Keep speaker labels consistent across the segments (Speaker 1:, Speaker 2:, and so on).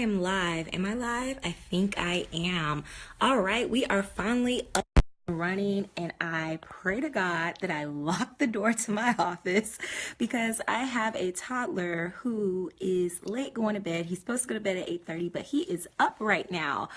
Speaker 1: am live. Am I live? I think I am. All right, we are finally up and running, and I pray to God that I lock the door to my office because I have a toddler who is late going to bed. He's supposed to go to bed at 8:30, but he is up right now.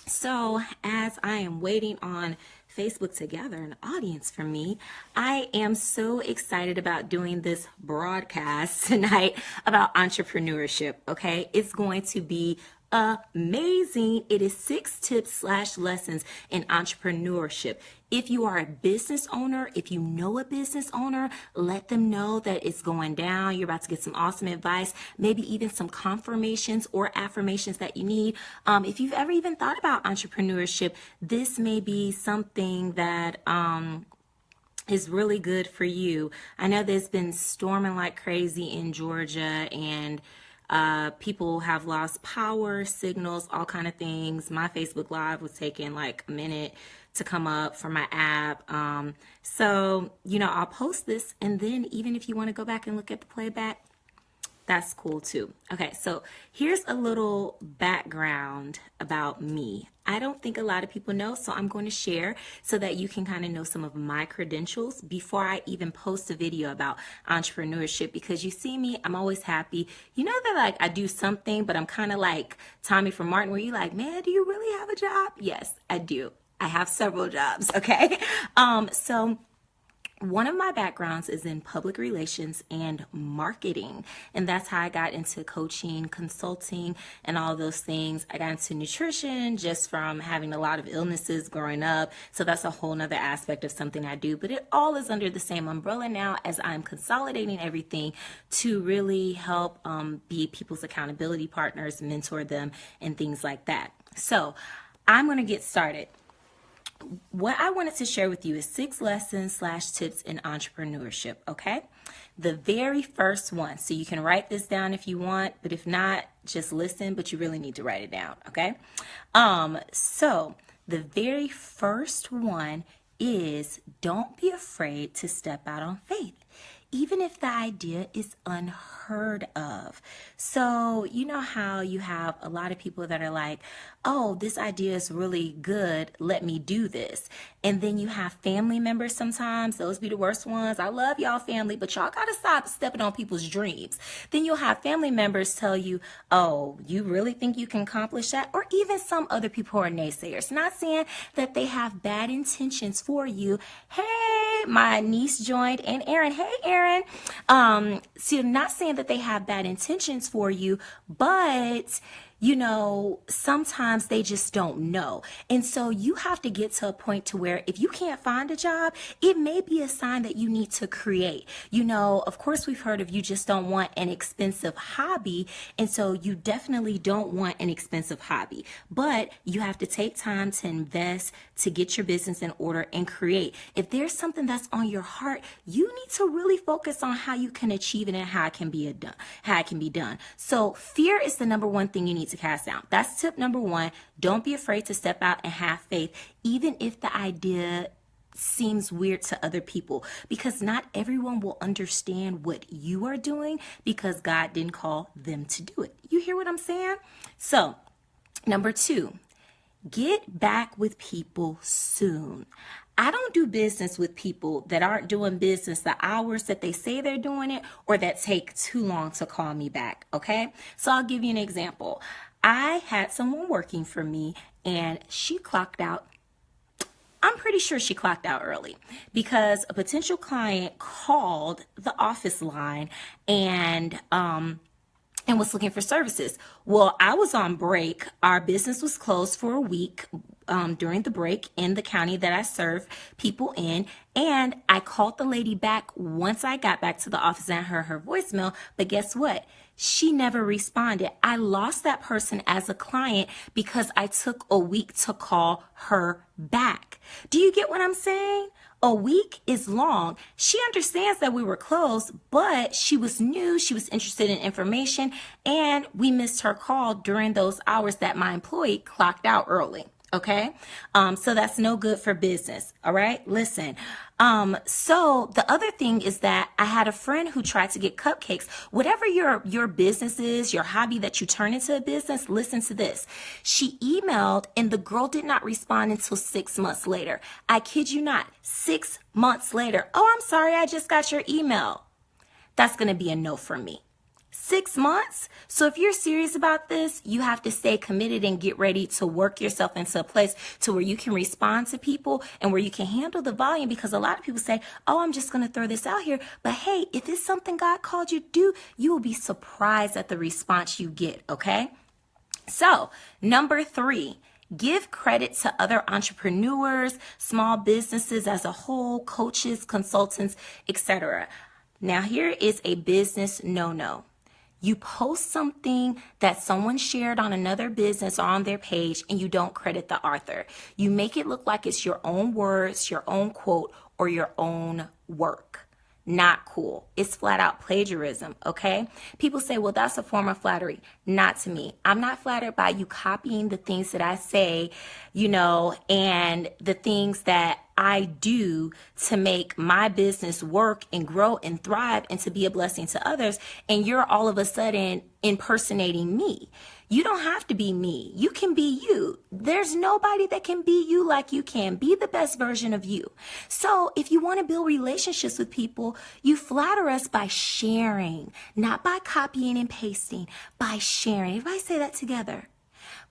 Speaker 1: So as I am waiting on Facebook to gather an audience for me, I am so excited about doing this broadcast tonight about entrepreneurship, okay? It's going to be amazing. It is 6 tips/lessons in entrepreneurship. If you are a business owner, if you know a business owner, let them know that it's going down. You're about to get some awesome advice, maybe even some confirmations or affirmations that you need. If you've ever even thought about entrepreneurship, this may be something that is really good for you. I know there's been storming like crazy in Georgia, and people have lost power, signals, all kind of things. My Facebook Live was taking like a minute to come up for my app. So, I'll post this, and then even if you want to go back and look at the playback, that's cool too. Okay, so here's a little background about me. I don't think a lot of people know, so I'm going to share so that you can kind of know some of my credentials before I even post a video about entrepreneurship, because you see me, I'm always happy. You know that like I do something, but I'm kind of like Tommy from Martin, where you like, man, do you really have a job? Yes, I do. I have several jobs, okay? So one of my backgrounds is in public relations and marketing, and that's how I got into coaching, consulting, and all those things. I got into nutrition just from having a lot of illnesses growing up, so that's a whole nother aspect of something I do, but it all is under the same umbrella now as I'm consolidating everything to really help be people's accountability partners, mentor them, and things like that. So I'm going to get started. What I wanted to share with you is 6 lessons/tips in entrepreneurship, okay? The very first one, so you can write this down if you want, but if not, just listen, but you really need to write it down, okay? So the very first one is don't be afraid to step out on faith, even if the idea is unheard of. So you know how you have a lot of people that are like, oh, this idea is really good, let me do this. And then you have family members sometimes, those be the worst ones. I love y'all family, but y'all gotta stop stepping on people's dreams. Then you'll have family members tell you, oh, you really think you can accomplish that? Or even some other people who are naysayers. Not saying that they have bad intentions for you. Hey, my niece joined, and Aaron. Hey, Aaron. So not saying that they have bad intentions for you, but sometimes they just don't know. And so you have to get to a point to where if you can't find a job, it may be a sign that you need to create. Of course, we've heard of you just don't want an expensive hobby. And so you definitely don't want an expensive hobby, but you have to take time to invest to get your business in order and create. If there's something that's on your heart, you need to really focus on how you can achieve it and how it can be done. So fear is the number one thing you need to cast down. That's tip number 1. Don't be afraid to step out and have faith, even if the idea seems weird to other people, because not everyone will understand what you are doing because God didn't call them to do it. You hear what I'm saying? So, number 2, get back with people soon. I don't do business with people that aren't doing business the hours that they say they're doing it, or that take too long to call me back, okay? So I'll give you an example. I had someone working for me, and she clocked out. I'm pretty sure she clocked out early because a potential client called the office line and was looking for services. Well, I was on break. Our business was closed for a week during the break in the county that I serve people in. And I called the lady back once I got back to the office and I heard her voicemail. But guess what? She never responded. I lost that person as a client because I took a week to call her back. Do you get what I'm saying? A week is long. She understands that we were closed, but she was new. She was interested in information, and we missed her call during those hours that my employee clocked out early. Okay. So that's no good for business. All right. Listen. So the other thing is that I had a friend who tried to get cupcakes. Whatever your business is, your hobby that you turn into a business, listen to this. She emailed and the girl did not respond until 6 months later. I kid you not, 6 months later. Oh, I'm sorry, I just got your email. That's going to be a no from me. 6 months. So if you're serious about this, you have to stay committed and get ready to work yourself into a place to where you can respond to people and where you can handle the volume, because a lot of people say, oh, I'm just going to throw this out here. But hey, if it's something God called you to do, you will be surprised at the response you get. Okay. So number 3, give credit to other entrepreneurs, small businesses as a whole, coaches, consultants, etc. Now here is a business no-no. You post something that someone shared on another business or on their page and you don't credit the author. You make it look like it's your own words, your own quote, or your own work. Not cool. It's flat out plagiarism, okay? People say, well, that's a form of flattery. Not to me. I'm not flattered by you copying the things that I say, and the things that I do to make my business work and grow and thrive and to be a blessing to others. And you're all of a sudden impersonating me. You don't have to be me. You can be you. There's nobody that can be you like you can. Be the best version of you. So if you want to build relationships with people, you flatter us by sharing, not by copying and pasting, by sharing. Everybody say that together.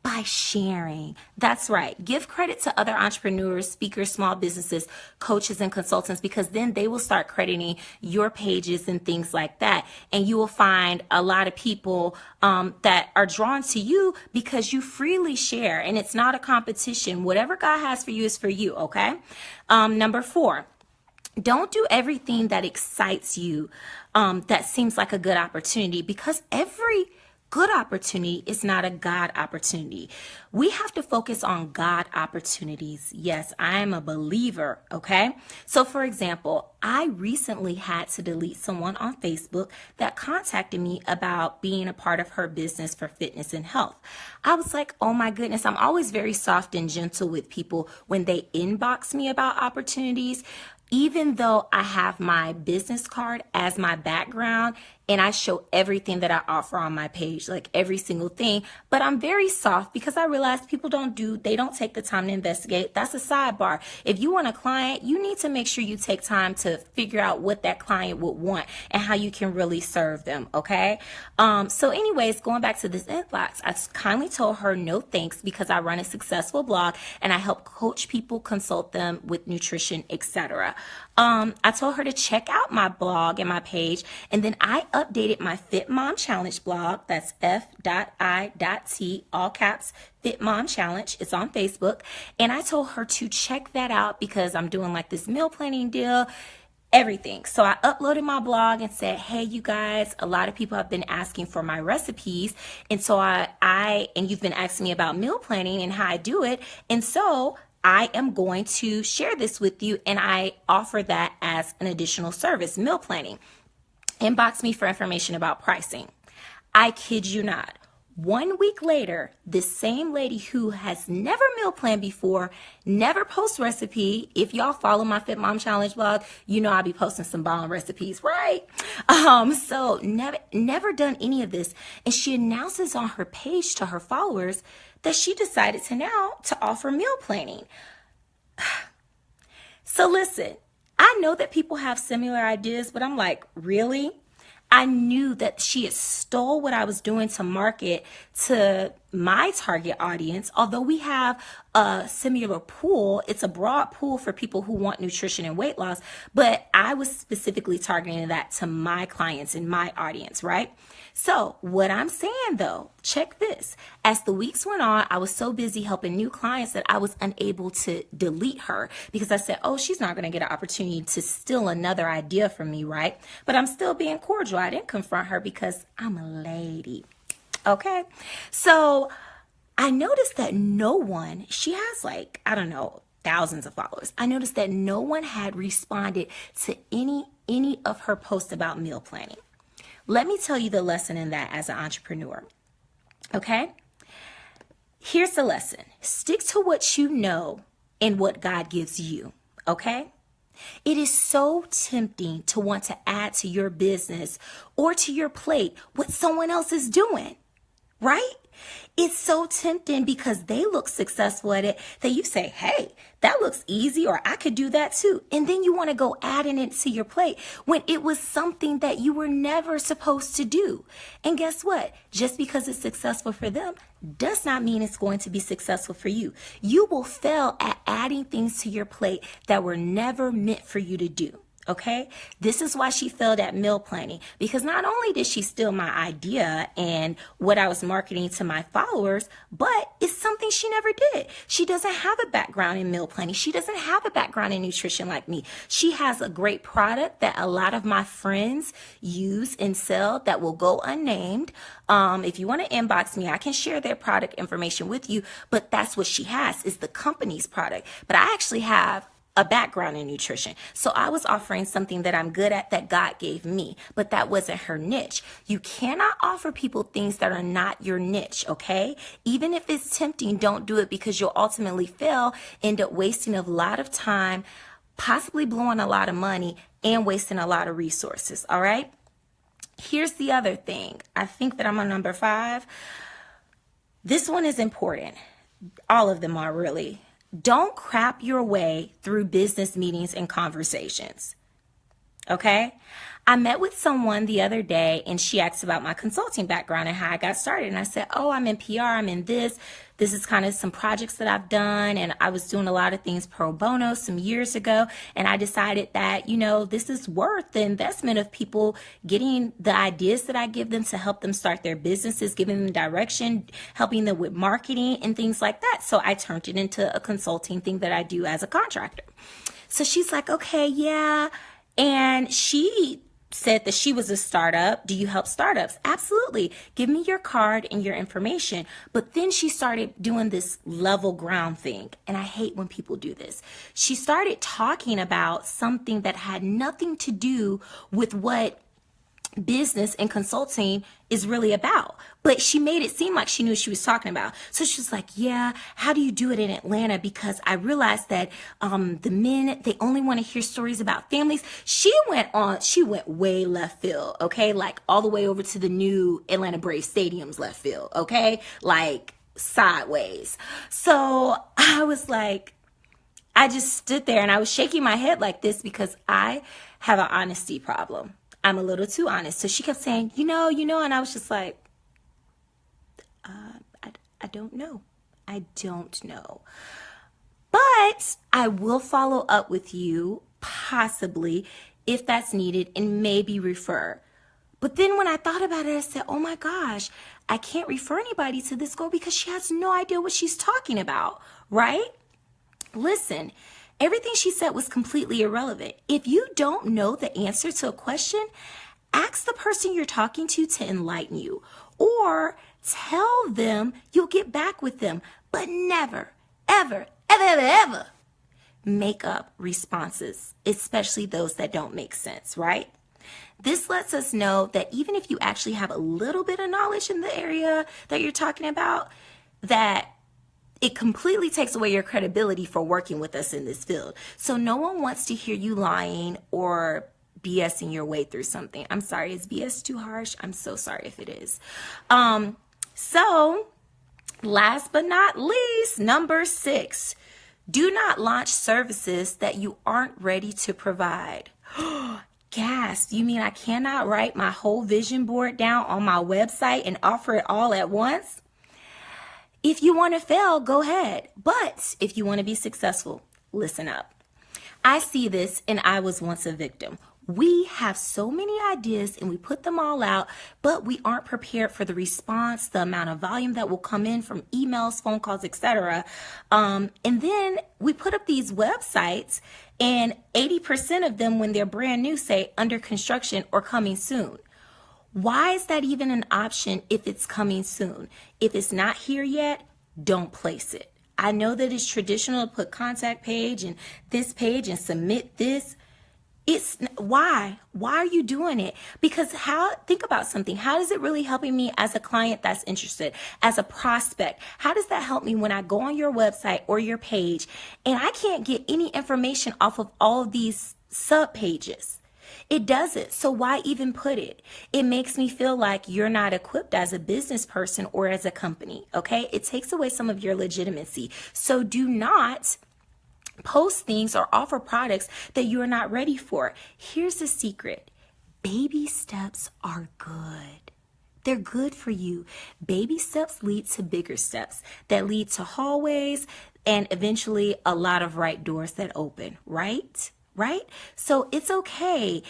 Speaker 1: By sharing. That's right. Give credit to other entrepreneurs, speakers, small businesses, coaches, and consultants, because then they will start crediting your pages and things like that. And you will find a lot of people that are drawn to you because you freely share, and it's not a competition. Whatever God has for you is for you. Okay. Number 4. Don't do everything that excites you, that seems like a good opportunity, because every good opportunity is not a God opportunity. We have to focus on God opportunities. Yes, I am a believer. Okay. So for example, I recently had to delete someone on Facebook that contacted me about being a part of her business for fitness and health. I was like, oh my goodness, I'm always very soft and gentle with people when they inbox me about opportunities. Even though I have my business card as my background and I show everything that I offer on my page, like every single thing, but I'm very soft because I realize people they don't take the time to investigate. That's a sidebar. If you want a client, you need to make sure you take time to figure out what that client would want and how you can really serve them. Okay. So anyways, going back to this inbox, I kindly told her no thanks because I run a successful blog and I help coach people, consult them with nutrition, etc. I told her to check out my blog and my page, and then I updated my Fit Mom Challenge blog. That's F.I.T, all caps, Fit Mom Challenge. It's on Facebook. And I told her to check that out because I'm doing like this meal planning deal, everything. So I uploaded my blog and said, hey, you guys, a lot of people have been asking for my recipes. And so and you've been asking me about meal planning and how I do it. And so I am going to share this with you, and I offer that as an additional service, meal planning. Inbox me for information about pricing. I kid you not. 1 week later, this same lady who has never meal planned before, never post recipe. If y'all follow my Fit Mom Challenge blog, you know I'll be posting some bomb recipes, right? So never done any of this. And she announces on her page to her followers that she decided to offer meal planning. So listen, I know that people have similar ideas, but I'm like, really? I knew that she had stole what I was doing to market to my target audience. Although we have a similar pool, it's a broad pool for people who want nutrition and weight loss, but I was specifically targeting that to my clients and my audience, right? So what I'm saying though, check this. As the weeks went on, I was so busy helping new clients that I was unable to delete her because I said, oh, she's not going to get an opportunity to steal another idea from me, right? But I'm still being cordial. I didn't confront her because I'm a lady. Okay. So I noticed that no one, she has like, I don't know, thousands of followers. I noticed that no one had responded to any of her posts about meal planning. Let me tell you the lesson in that as an entrepreneur. Okay. Here's the lesson. Stick to what you know and what God gives you, okay? It is so tempting to want to add to your business or to your plate what someone else is doing, right? It's so tempting because they look successful at it that you say, hey, that looks easy, or I could do that too. And then you want to go adding it to your plate when it was something that you were never supposed to do. And guess what? Just because it's successful for them does not mean it's going to be successful for you. You will fail at adding things to your plate that were never meant for you to do. Okay, this is why she failed at meal planning, because not only did she steal my idea and what I was marketing to my followers, but it's something she never did. She doesn't have a background in meal planning. She doesn't have a background in nutrition like me. She has a great product that a lot of my friends use and sell that will go unnamed. If you want to inbox me, I can share their product information with you, but that's what she has, is the company's product. But I actually have a background in nutrition. So I was offering something that I'm good at that God gave me, but that wasn't her niche. You cannot offer people things that are not your niche, okay? Even if it's tempting, don't do it, because you'll ultimately fail, end up wasting a lot of time, possibly blowing a lot of money, and wasting a lot of resources, all right? Here's the other thing. I think that I'm on number 5. This one is important. All of them are, really. Don't crap your way through business meetings and conversations. Okay? I met with someone the other day and she asked about my consulting background and how I got started. And I said, oh, I'm in PR, I'm in this. This is kind of some projects that I've done. And I was doing a lot of things pro bono some years ago. And I decided that, this is worth the investment of people getting the ideas that I give them to help them start their businesses, giving them direction, helping them with marketing and things like that. So I turned it into a consulting thing that I do as a contractor. So she's like, okay, yeah. And she said that she was a startup. Do you help startups? Absolutely. Give me your card and your information. But then she started doing this level ground thing. And I hate when people do this. She started talking about something that had nothing to do with what business and consulting is really about. But she made it seem like she knew what she was talking about. So she was like, yeah, how do you do it in Atlanta? Because I realized that the men, they only want to hear stories about families. She went way left field, okay? Like all the way over to the new Atlanta Braves Stadium's left field, okay? Like sideways. So I was like, I just stood there and I was shaking my head like this because I have an honesty problem. I'm a little too honest. So she kept saying, you know, and I was just like, I don't know. I don't know. But I will follow up with you, possibly, if that's needed, and maybe refer. But then when I thought about it, I said, oh my gosh, I can't refer anybody to this girl because she has no idea what she's talking about, right? Listen. Everything she said was completely irrelevant. If you don't know the answer to a question, ask the person you're talking to enlighten you, or tell them you'll get back with them, but never, ever, ever, ever, ever make up responses, especially those that don't make sense, right? This lets us know that even if you actually have a little bit of knowledge in the area that you're talking about, that it completely takes away your credibility for working with us in this field. So no one wants to hear you lying or BSing your way through something. I'm sorry, is BS too harsh? I'm so sorry if it is. So last but not least, number 6, do not launch services that you aren't ready to provide. Gasp, you mean I cannot write my whole vision board down on my website and offer it all at once? If you want to fail, go ahead. But if you want to be successful, listen up. I see this, and I was once a victim. We have so many ideas and we put them all out, but we aren't prepared for the response, the amount of volume that will come in from emails, phone calls, etc. And then we put up these websites, and 80% of them, when they're brand new, say under construction or coming soon. Why is that even an option if it's coming soon? If it's not here yet, don't place it. I know that it's traditional to put contact page and this page and submit this. It's why are you doing it? Because think about something. How is it really helping me as a client that's interested, as a prospect? How does that help me when I go on your website or your page and I can't get any information off of all of these sub pages? It doesn't. So why even put it? It makes me feel like you're not equipped as a business person or as a company. Okay. It takes away some of your legitimacy. So do not post things or offer products that you are not ready for. Here's the secret. Baby steps are good. They're good for you. Baby steps lead to bigger steps that lead to hallways and eventually a lot of right doors that open, right? Right? So it's okay.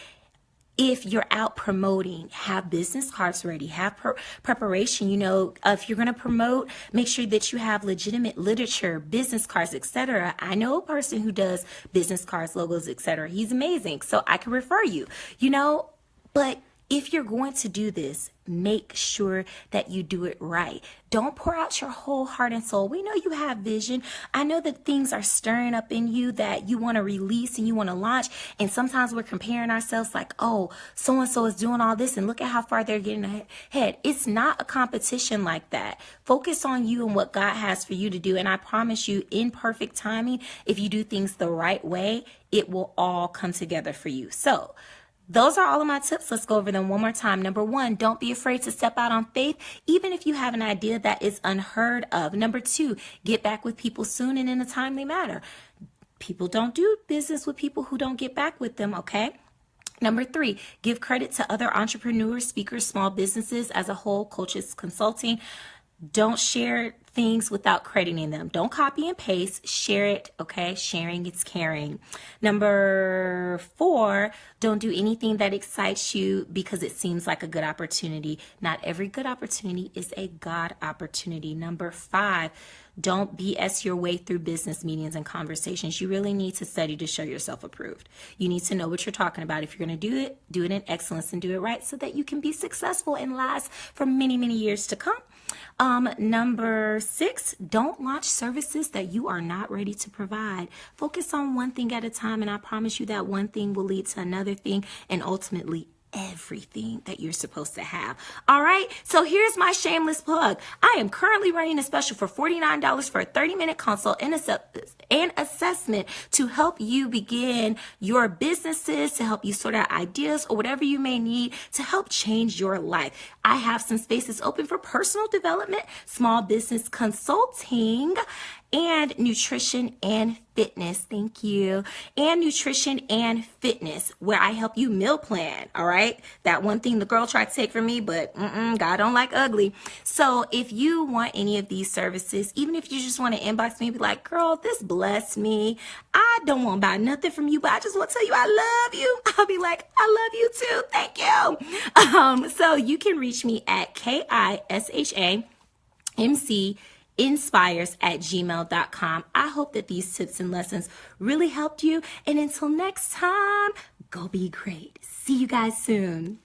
Speaker 1: If you're out promoting, have business cards ready, have preparation. If you're going to promote, make sure that you have legitimate literature, business cards, etc. I know a person who does business cards, logos, etc. He's amazing. So I can refer you, but if you're going to do this, make sure that you do it right. Don't pour out your whole heart and soul. We know you have vision. I know that things are stirring up in you that you want to release and you want to launch. And sometimes we're comparing ourselves like, oh, so-and-so is doing all this and look at how far they're getting ahead. It's not a competition like that. Focus on you and what God has for you to do. And I promise you, in perfect timing, if you do things the right way, it will all come together for you. So those are all of my tips. Let's go over them one more time. Number 1, don't be afraid to step out on faith, even if you have an idea that is unheard of. Number 2, get back with people soon and in a timely manner. People don't do business with people who don't get back with them, okay? Number 3, give credit to other entrepreneurs, speakers, small businesses as a whole, coaches, consulting. Don't share things without crediting them. Don't copy and paste. Share it, okay? Sharing is caring. Number 4, don't do anything that excites you because it seems like a good opportunity. Not every good opportunity is a God opportunity. Number 5, don't BS your way through business meetings and conversations. You really need to study to show yourself approved. You need to know what you're talking about. If you're going to do it in excellence and do it right so that you can be successful and last for many, many years to come. Number 6, don't launch services that you are not ready to provide. Focus on one thing at a time, and I promise you that one thing will lead to another thing and ultimately everything that you're supposed to have. All right. So here's my shameless plug. I am currently running a special for $49 for a 30-minute consult and assessment to help you begin your businesses, to help you sort out ideas or whatever you may need to help change your life. I have some spaces open for personal development, small business consulting, and nutrition and fitness. Thank you. And nutrition and fitness, where I help you meal plan. All right. That one thing the girl tried to take from me, but God don't like ugly. So if you want any of these services, even if you just want to inbox me, be like, girl, this blessed me. I don't want to buy nothing from you, but I just want to tell you I love you. I'll be like, I love you too. Thank you. So you can reach me at kishamcinspires@gmail.com. I hope that these tips and lessons really helped you. And until next time, go be great. See you guys soon.